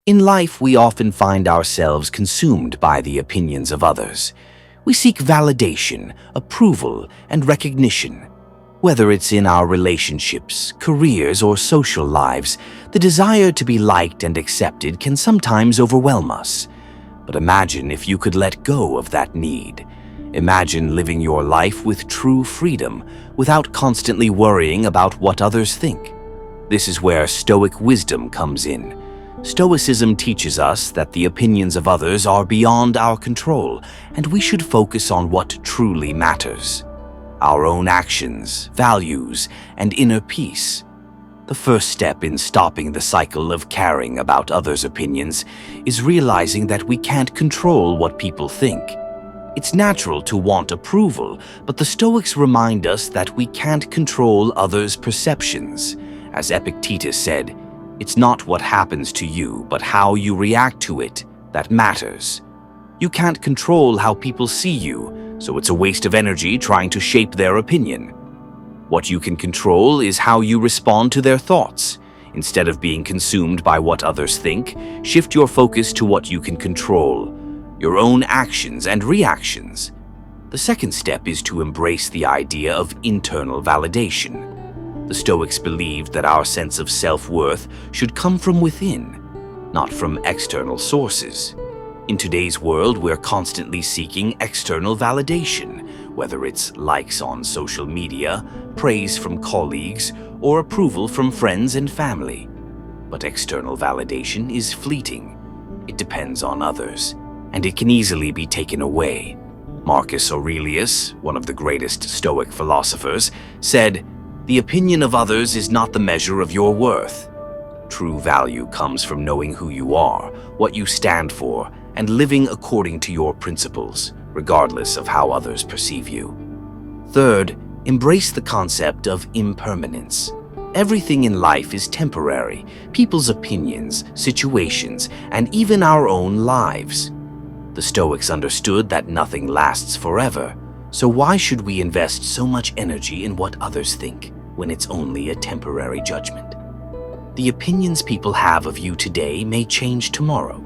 In life, we often find ourselves consumed by the opinions of others. We seek validation, approval, and recognition. Whether it's in our relationships, careers, or social lives, the desire to be liked and accepted can sometimes overwhelm us. But imagine if you could let go of that need. Imagine living your life with true freedom, without constantly worrying about what others think. This is where Stoic wisdom comes in. Stoicism teaches us that the opinions of others are beyond our control, and we should focus on what truly matters: our own actions, values, and inner peace. The first step in stopping the cycle of caring about others' opinions is realizing that we can't control what people think. It's natural to want approval, but the Stoics remind us that we can't control others' perceptions. As Epictetus said, "It's not what happens to you, but how you react to it that matters." You can't control how people see you, so it's a waste of energy trying to shape their opinion. What you can control is how you respond to their thoughts. Instead of being consumed by what others think, shift your focus to what you can control: your own actions and reactions. The second step is to embrace the idea of internal validation. The Stoics believed that our sense of self-worth should come from within, not from external sources. In today's world, we're constantly seeking external validation, whether it's likes on social media, praise from colleagues, or approval from friends and family. But external validation is fleeting. It depends on others, and it can easily be taken away. Marcus Aurelius, one of the greatest Stoic philosophers, said, "The opinion of others is not the measure of your worth." True value comes from knowing who you are, what you stand for, and living according to your principles, regardless of how others perceive you. Third, embrace the concept of impermanence. Everything in life is temporary: people's opinions, situations, and even our own lives. The Stoics understood that nothing lasts forever, so why should we invest so much energy in what others think when it's only a temporary judgment? The opinions people have of you today may change tomorrow.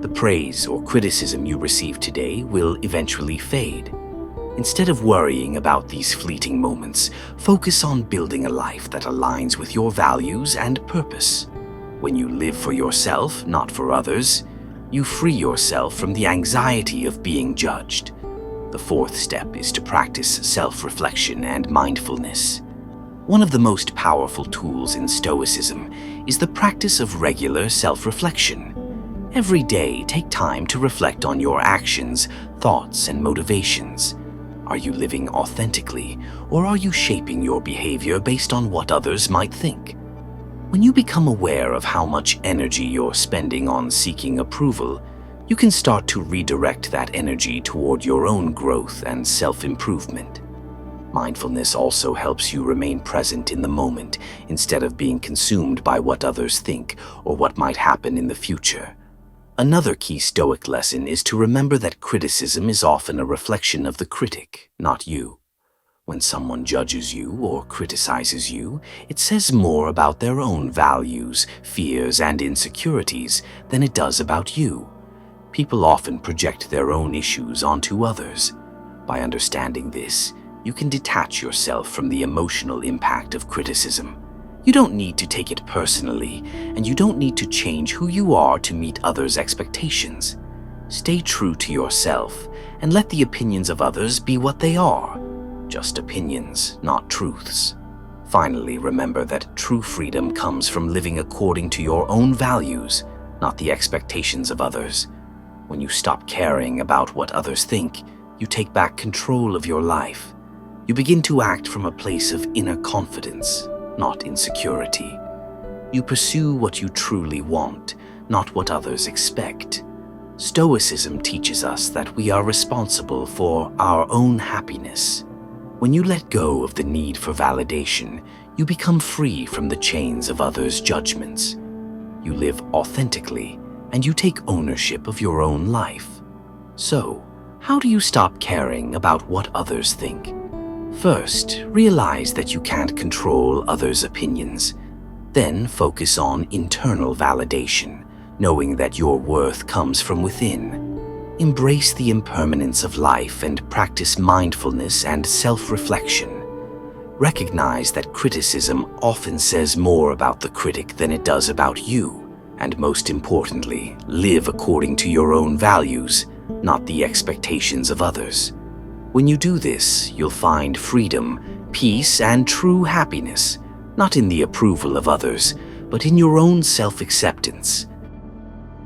The praise or criticism you receive today will eventually fade. Instead of worrying about these fleeting moments, focus on building a life that aligns with your values and purpose. When you live for yourself, not for others, you free yourself from the anxiety of being judged. The fourth step is to practice self-reflection and mindfulness. One of the most powerful tools in Stoicism is the practice of regular self-reflection. Every day, take time to reflect on your actions, thoughts, and motivations. Are you living authentically, or are you shaping your behavior based on what others might think? When you become aware of how much energy you're spending on seeking approval, you can start to redirect that energy toward your own growth and self-improvement. Mindfulness also helps you remain present in the moment instead of being consumed by what others think or what might happen in the future. Another key Stoic lesson is to remember that criticism is often a reflection of the critic, not you. When someone judges you or criticizes you, it says more about their own values, fears, and insecurities than it does about you. People often project their own issues onto others. By understanding this, you can detach yourself from the emotional impact of criticism. You don't need to take it personally, and you don't need to change who you are to meet others' expectations. Stay true to yourself, and let the opinions of others be what they are: just opinions, not truths. Finally, remember that true freedom comes from living according to your own values, not the expectations of others. When you stop caring about what others think, you take back control of your life. You begin to act from a place of inner confidence, not insecurity. You pursue what you truly want, not what others expect. Stoicism teaches us that we are responsible for our own happiness. When you let go of the need for validation, you become free from the chains of others' judgments. You live authentically, and you take ownership of your own life. So, how do you stop caring about what others think? First, realize that you can't control others' opinions. Then focus on internal validation, knowing that your worth comes from within. Embrace the impermanence of life and practice mindfulness and self-reflection. Recognize that criticism often says more about the critic than it does about you, and most importantly, live according to your own values, not the expectations of others. When you do this, you'll find freedom, peace, and true happiness, not in the approval of others, but in your own self-acceptance.